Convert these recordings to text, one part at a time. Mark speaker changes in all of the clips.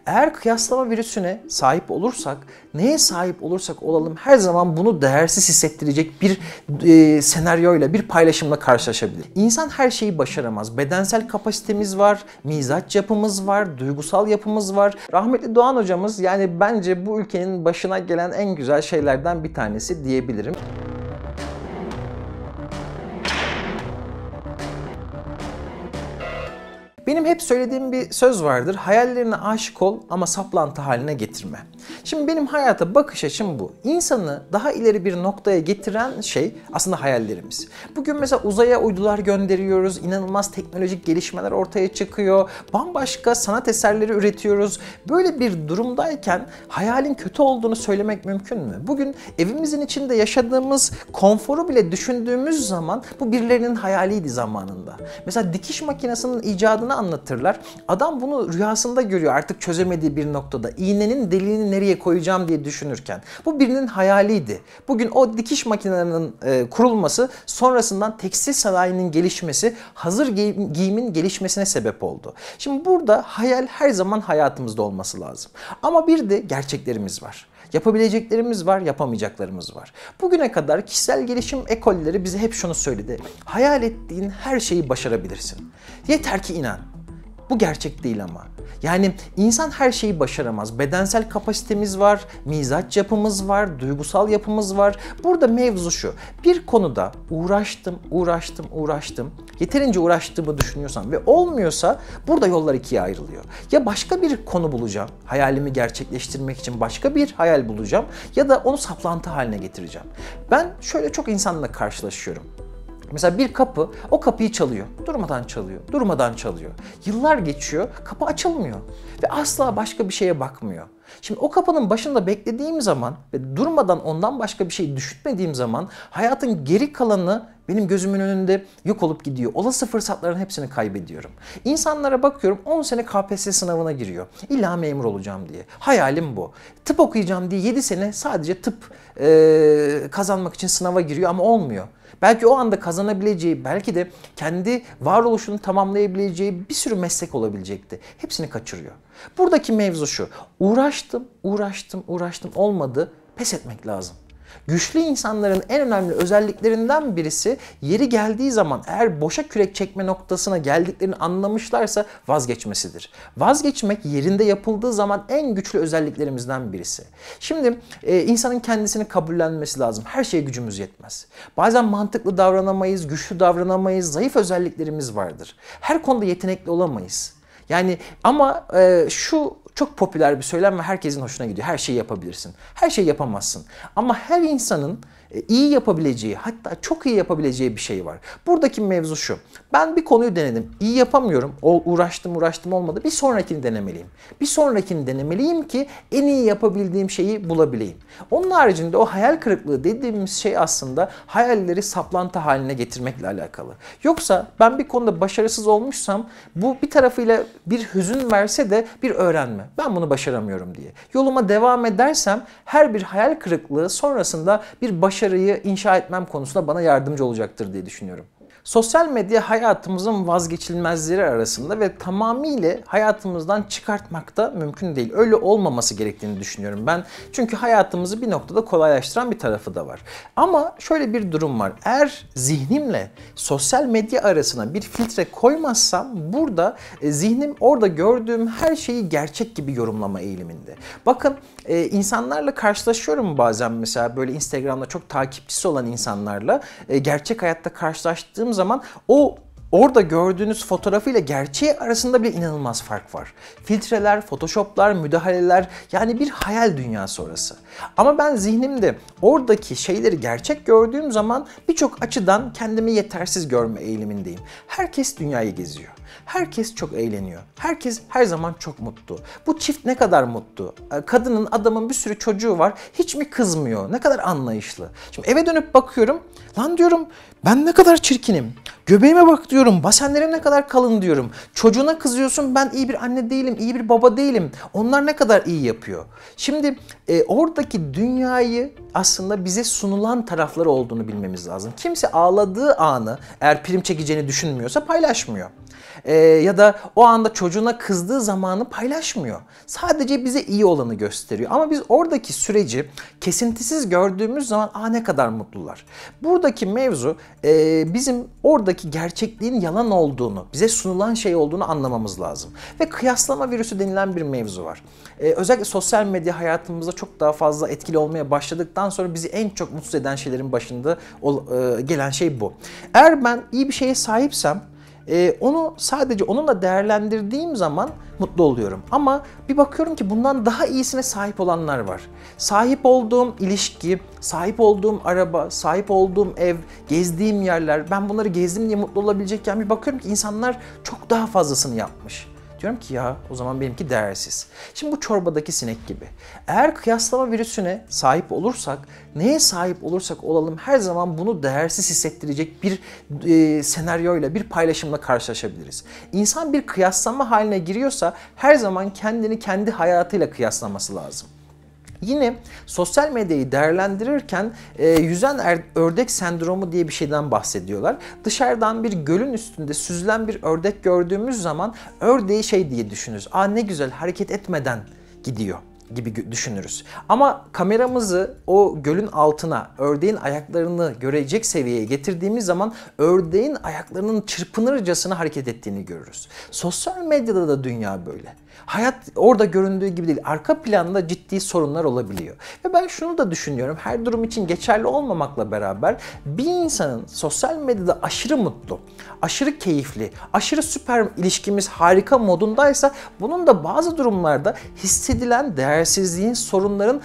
Speaker 1: eğer kıyaslama virüsüne sahip olursak, neye sahip olursak olalım her zaman bunu değersiz hissettirecek bir senaryoyla, bir paylaşımla karşılaşabilir. İnsan her şeyi başaramaz. Bedensel kapasitemiz var, mizaç yapımız var, duygusal yapımız var. Rahmetli Doğan hocamız yani bence bu ülkenin başına gelen en güzel şeylerden bir tanesi diyebilirim. Benim hep söylediğim bir söz vardır. Hayallerine aşık ol ama saplantı haline getirme. Şimdi benim hayata bakış açım bu. İnsanı daha ileri bir noktaya getiren şey aslında hayallerimiz. Bugün mesela uzaya uydular gönderiyoruz. İnanılmaz teknolojik gelişmeler ortaya çıkıyor. Bambaşka sanat eserleri üretiyoruz. Böyle bir durumdayken hayalin kötü olduğunu söylemek mümkün mü? Bugün evimizin içinde yaşadığımız konforu bile düşündüğümüz zaman bu birilerinin hayaliydi zamanında. Mesela dikiş makinesinin icadını anlatırlar. Adam bunu rüyasında görüyor artık çözemediği bir noktada. İğnenin deliğini nereye koyacağım diye düşünürken. Bu birinin hayaliydi. Bugün o dikiş makinelerinin kurulması sonrasından tekstil sanayinin gelişmesi, hazır giyimin gelişmesine sebep oldu. Şimdi burada hayal her zaman hayatımızda olması lazım. Ama bir de gerçeklerimiz var. Yapabileceklerimiz var, yapamayacaklarımız var. Bugüne kadar kişisel gelişim ekolleri bize hep şunu söyledi. Hayal ettiğin her şeyi başarabilirsin. Yeter ki inan. Bu gerçek değil ama. Yani insan her şeyi başaramaz. Bedensel kapasitemiz var, mizaç yapımız var, duygusal yapımız var. Burada mevzu şu. Bir konuda uğraştım. Yeterince uğraştığımı düşünüyorsam ve olmuyorsa burada yollar ikiye ayrılıyor. Ya başka bir konu bulacağım, hayalimi gerçekleştirmek için başka bir hayal bulacağım ya da onu saplantı haline getireceğim. Ben şöyle çok insanla karşılaşıyorum. Mesela bir kapı, o kapıyı çalıyor. Durmadan çalıyor. Yıllar geçiyor, kapı açılmıyor. Ve asla başka bir şeye bakmıyor. Şimdi o kapının başında beklediğim zaman ve durmadan ondan başka bir şey düşünmediğim zaman hayatın geri kalanı benim gözümün önünde yok olup gidiyor. Olası fırsatların hepsini kaybediyorum. İnsanlara bakıyorum 10 sene KPSS sınavına giriyor. İlla memur olacağım diye. Hayalim bu. Tıp okuyacağım diye 7 sene sadece tıp kazanmak için sınava giriyor ama olmuyor. Belki o anda kazanabileceği, belki de kendi varoluşunu tamamlayabileceği bir sürü meslek olabilecekti. Hepsini kaçırıyor. Buradaki mevzu şu. Uğraştım olmadı. Pes etmek lazım. Güçlü insanların en önemli özelliklerinden birisi yeri geldiği zaman eğer boşa kürek çekme noktasına geldiklerini anlamışlarsa vazgeçmesidir. Vazgeçmek yerinde yapıldığı zaman en güçlü özelliklerimizden birisi. Şimdi insanın kendisini kabullenmesi lazım. Her şeye gücümüz yetmez. Bazen mantıklı davranamayız, güçlü davranamayız, zayıf özelliklerimiz vardır. Her konuda yetenekli olamayız. Yani ama şu çok popüler bir söylem ve herkesin hoşuna gidiyor. Her şeyi yapabilirsin. Her şeyi yapamazsın. Ama her insanın iyi yapabileceği, hatta çok iyi yapabileceği bir şey var. Buradaki mevzu şu. Ben bir konuyu denedim. İyi yapamıyorum. Uğraştım olmadı. Bir sonrakini denemeliyim ki en iyi yapabildiğim şeyi bulabileyim. Onun haricinde o hayal kırıklığı dediğimiz şey aslında hayalleri saplantı haline getirmekle alakalı. Yoksa ben bir konuda başarısız olmuşsam bu bir tarafıyla bir hüzün verse de bir öğrenme. Ben bunu başaramıyorum diye. Yoluma devam edersem her bir hayal kırıklığı sonrasında bir başarıyı inşa etmem konusunda bana yardımcı olacaktır diye düşünüyorum. Sosyal medya hayatımızın vazgeçilmezleri arasında ve tamamıyla hayatımızdan çıkartmak da mümkün değil. Öyle olmaması gerektiğini düşünüyorum ben. Çünkü hayatımızı bir noktada kolaylaştıran bir tarafı da var. Ama şöyle bir durum var. Eğer zihnimle sosyal medya arasına bir filtre koymazsam burada zihnim orada gördüğüm her şeyi gerçek gibi yorumlama eğiliminde. Bakın insanlarla karşılaşıyorum bazen mesela böyle Instagram'da çok takipçisi olan insanlarla gerçek hayatta karşılaştığım zaman orada gördüğünüz fotoğrafıyla gerçeği arasında bile inanılmaz fark var. Filtreler, photoshoplar, müdahaleler yani bir hayal dünyası orası. Ama ben zihnimde oradaki şeyleri gerçek gördüğüm zaman birçok açıdan kendimi yetersiz görme eğilimindeyim. Herkes dünyayı geziyor. Herkes çok eğleniyor. Herkes her zaman çok mutlu. Bu çift ne kadar mutlu. Kadının, adamın bir sürü çocuğu var. Hiç mi kızmıyor? Ne kadar anlayışlı. Şimdi eve dönüp bakıyorum. Lan diyorum ben ne kadar çirkinim. Göbeğime bak diyorum. Basenlerim ne kadar kalın diyorum. Çocuğuna kızıyorsun ben iyi bir anne değilim, iyi bir baba değilim. Onlar ne kadar iyi yapıyor. Şimdi oradaki dünyayı aslında bize sunulan tarafları olduğunu bilmemiz lazım. Kimse ağladığı anı eğer prim çekeceğini düşünmüyorsa paylaşmıyor. Ya da o anda çocuğuna kızdığı zamanı paylaşmıyor. Sadece bize iyi olanı gösteriyor. Ama biz oradaki süreci kesintisiz gördüğümüz zaman ne kadar mutlular. Buradaki mevzu bizim oradaki gerçekliğin yalan olduğunu, bize sunulan şey olduğunu anlamamız lazım. Ve kıyaslama virüsü denilen bir mevzu var. Özellikle sosyal medya hayatımızda çok daha fazla etkili olmaya başladıktan sonra bizi en çok mutsuz eden şeylerin başında gelen şey bu. Eğer ben iyi bir şeye sahipsem onu sadece onunla değerlendirdiğim zaman mutlu oluyorum. Ama bir bakıyorum ki bundan daha iyisine sahip olanlar var. Sahip olduğum ilişki, sahip olduğum araba, sahip olduğum ev, gezdiğim yerler, ben bunları gezdim diye mutlu olabilecekken bir bakıyorum ki insanlar çok daha fazlasını yapmış. Diyorum ki ya o zaman benimki değersiz. Şimdi bu çorbadaki sinek gibi. Eğer kıyaslama virüsüne sahip olursak, neye sahip olursak olalım her zaman bunu değersiz hissettirecek bir senaryoyla, bir paylaşımla karşılaşabiliriz. İnsan bir kıyaslama haline giriyorsa her zaman kendini kendi hayatıyla kıyaslaması lazım. Yine sosyal medyayı değerlendirirken yüzen ördek sendromu diye bir şeyden bahsediyorlar. Dışarıdan bir gölün üstünde süzülen bir ördek gördüğümüz zaman ördeği şey diye düşünürüz. Ne güzel hareket etmeden gidiyor gibi düşünürüz. Ama kameramızı o gölün altına, ördeğin ayaklarını görecek seviyeye getirdiğimiz zaman ördeğin ayaklarının çırpınırcasına hareket ettiğini görürüz. Sosyal medyada da dünya böyle. Hayat orada göründüğü gibi değil. Arka planda ciddi sorunlar olabiliyor. Ve ben şunu da düşünüyorum. Her durum için geçerli olmamakla beraber bir insanın sosyal medyada aşırı mutlu, aşırı keyifli, aşırı süper ilişkimiz harika modundaysa bunun da bazı durumlarda hissedilen değersizliğin, sorunların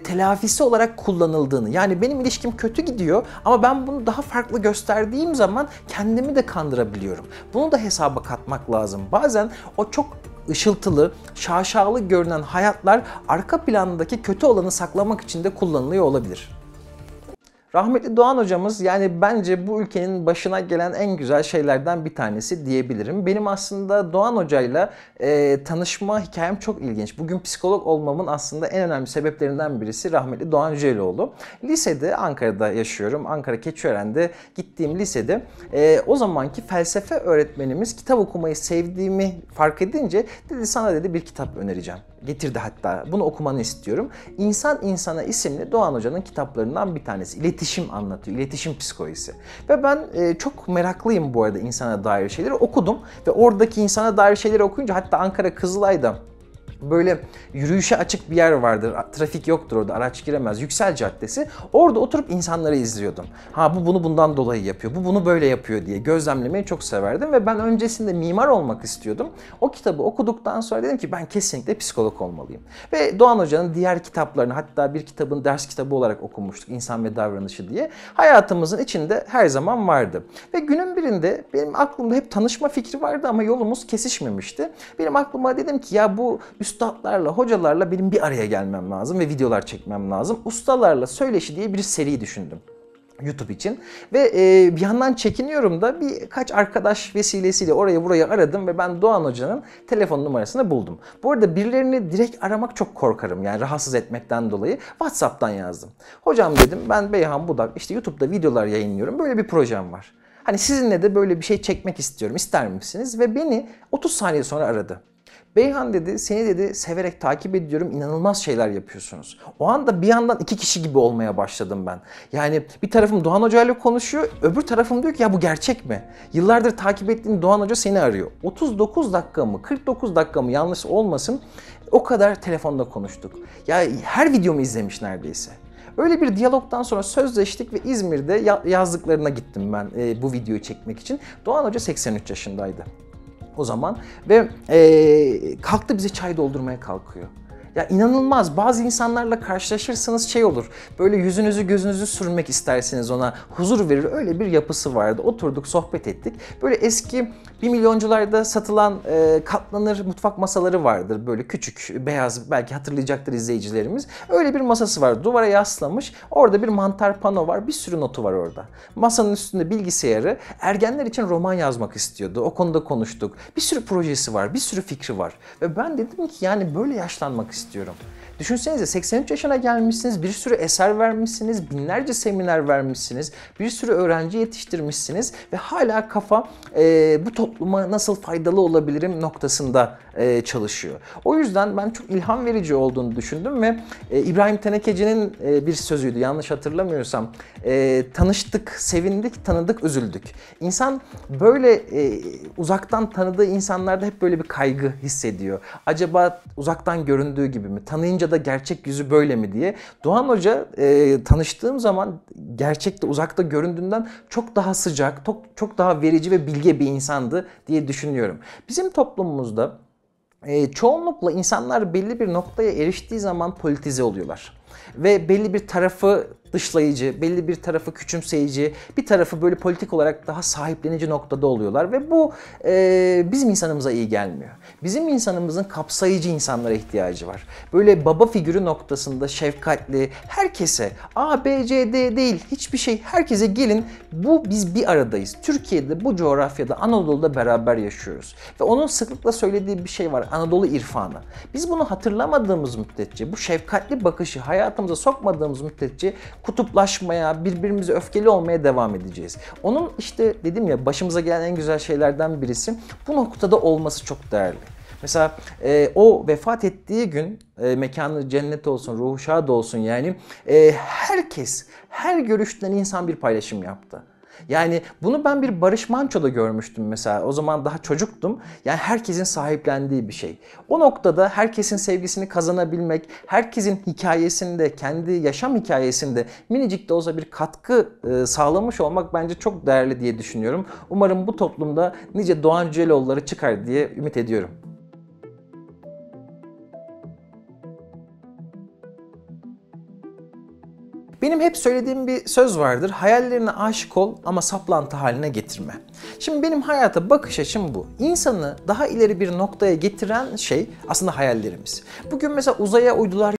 Speaker 1: telafisi olarak kullanıldığını. Yani benim ilişkim kötü gidiyor ama ben bunu daha farklı gösterdiğim zaman kendimi de kandırabiliyorum. Bunu da hesaba katmak lazım. Bazen o çok ışıltılı, şaşalı görünen hayatlar arka plandaki kötü olanı saklamak için de kullanılıyor olabilir. Rahmetli Doğan hocamız yani bence bu ülkenin başına gelen en güzel şeylerden bir tanesi diyebilirim. Benim aslında Doğan hocayla tanışma hikayem çok ilginç. Bugün psikolog olmamın aslında en önemli sebeplerinden birisi rahmetli Doğan Cüceloğlu. Lisede Ankara'da yaşıyorum. Ankara Keçiören'de gittiğim lisede o zamanki felsefe öğretmenimiz kitap okumayı sevdiğimi fark edince dedi sana dedi bir kitap önereceğim. Getirdi hatta. Bunu okumanı istiyorum. İnsan İnsana isimli Doğan Hoca'nın kitaplarından bir tanesi. İletişim anlatıyor. İletişim psikolojisi. Ve ben çok meraklıyım bu arada insana dair şeyleri. Okudum ve oradaki insana dair şeyleri okuyunca hatta Ankara Kızılay'da böyle yürüyüşe açık bir yer vardır. Trafik yoktur orada. Araç giremez. Yüksel Caddesi. Orada oturup insanları izliyordum. Bu bunu bundan dolayı yapıyor. Bu bunu böyle yapıyor diye gözlemlemeyi çok severdim ve ben öncesinde mimar olmak istiyordum. O kitabı okuduktan sonra dedim ki ben kesinlikle psikolog olmalıyım. Ve Doğan Hoca'nın diğer kitaplarını hatta bir kitabın ders kitabı olarak okumuştuk. İnsan ve Davranışı diye. Hayatımızın içinde her zaman vardı. Ve günün birinde benim aklımda hep tanışma fikri vardı ama yolumuz kesişmemişti. Benim aklıma dedim ki ya bu üstadlarla, hocalarla benim bir araya gelmem lazım ve videolar çekmem lazım. Ustalarla Söyleşi diye bir seri düşündüm YouTube için ve bir yandan çekiniyorum da birkaç arkadaş vesilesiyle oraya buraya aradım ve ben Doğan Hoca'nın telefon numarasını buldum. Bu arada birilerini direkt aramak çok korkarım yani rahatsız etmekten dolayı WhatsApp'tan yazdım. Hocam dedim ben Beyhan Budak işte YouTube'da videolar yayınlıyorum böyle bir projem var. Hani sizinle de böyle bir şey çekmek istiyorum ister misiniz? Ve beni 30 saniye sonra aradı. Beyhan dedi, seni dedi severek takip ediyorum, inanılmaz şeyler yapıyorsunuz. O anda bir yandan iki kişi gibi olmaya başladım ben. Yani bir tarafım Doğan Hoca ile konuşuyor, öbür tarafım diyor ki ya bu gerçek mi? Yıllardır takip ettiğin Doğan Hoca seni arıyor. 39 dakika mı, 49 dakika mı yanlış olmasın o kadar telefonda konuştuk. Ya her videomu izlemiş neredeyse. Öyle bir diyalogdan sonra sözleştik ve İzmir'de yazlıklarına gittim ben bu videoyu çekmek için. Doğan Hoca 83 yaşındaydı o zaman ve kalktı bize çay doldurmaya kalkıyor. Ya inanılmaz bazı insanlarla karşılaşırsanız şey olur böyle yüzünüzü gözünüzü sürmek istersiniz ona huzur verir öyle bir yapısı vardı. Oturduk sohbet ettik böyle eski 1 milyoncularda satılan katlanır mutfak masaları vardır böyle küçük beyaz belki hatırlayacaktır izleyicilerimiz. Öyle bir masası var duvara yaslamış orada bir mantar pano var bir sürü notu var orada. Masanın üstünde bilgisayarı ergenler için roman yazmak istiyordu o konuda konuştuk. Bir sürü projesi var bir sürü fikri var ve ben dedim ki yani böyle yaşlanmak istiyorum. Düşünsenize 83 yaşına gelmişsiniz, bir sürü eser vermişsiniz, binlerce seminer vermişsiniz, bir sürü öğrenci yetiştirmişsiniz ve hala kafa bu topluma nasıl faydalı olabilirim noktasında çalışıyor. O yüzden ben çok ilham verici olduğunu düşündüm ve İbrahim Tenekeci'nin bir sözüydü yanlış hatırlamıyorsam. Tanıştık, sevindik, tanıdık, üzüldük. İnsan böyle uzaktan tanıdığı insanlarda hep böyle bir kaygı hissediyor. Acaba uzaktan göründüğü gibi mi? Tanıyınca da gerçek yüzü böyle mi diye. Doğan Hoca tanıştığım zaman gerçekte uzakta göründüğünden çok daha sıcak, çok daha verici ve bilge bir insandı diye düşünüyorum. Bizim toplumumuzda çoğunlukla insanlar belli bir noktaya eriştiği zaman politize oluyorlar. Ve belli bir tarafı dışlayıcı, belli bir tarafı küçümseyici, bir tarafı böyle politik olarak daha sahiplenici noktada oluyorlar. Ve bu bizim insanımıza iyi gelmiyor. Bizim insanımızın kapsayıcı insanlara ihtiyacı var. Böyle baba figürü noktasında şefkatli, herkese A, B, C, D değil hiçbir şey, herkese gelin biz bir aradayız. Türkiye'de, bu coğrafyada, Anadolu'da beraber yaşıyoruz. Ve onun sıklıkla söylediği bir şey var, Anadolu irfanı. Biz bunu hatırlamadığımız müddetçe, bu şefkatli bakışı hayatımıza sokmadığımız müddetçe kutuplaşmaya, birbirimize öfkeli olmaya devam edeceğiz. Onun işte dedim ya başımıza gelen en güzel şeylerden birisi bu noktada olması çok değerli. Mesela o vefat ettiği gün mekanı cennet olsun, ruhu şad olsun yani herkes, her görüşten insan bir paylaşım yaptı. Yani bunu ben bir Barış Manço'da görmüştüm mesela. O zaman daha çocuktum. Yani herkesin sahiplendiği bir şey. O noktada herkesin sevgisini kazanabilmek, herkesin hikayesinde, kendi yaşam hikayesinde minicik de olsa bir katkı sağlamış olmak bence çok değerli diye düşünüyorum. Umarım bu toplumda nice Doğan Cüceloğulları çıkar diye ümit ediyorum. Benim hep söylediğim bir söz vardır. Hayallerine aşık ol ama saplantı haline getirme. Şimdi benim hayata bakış açım bu. İnsanı daha ileri bir noktaya getiren şey aslında hayallerimiz. Bugün mesela uzaya uydular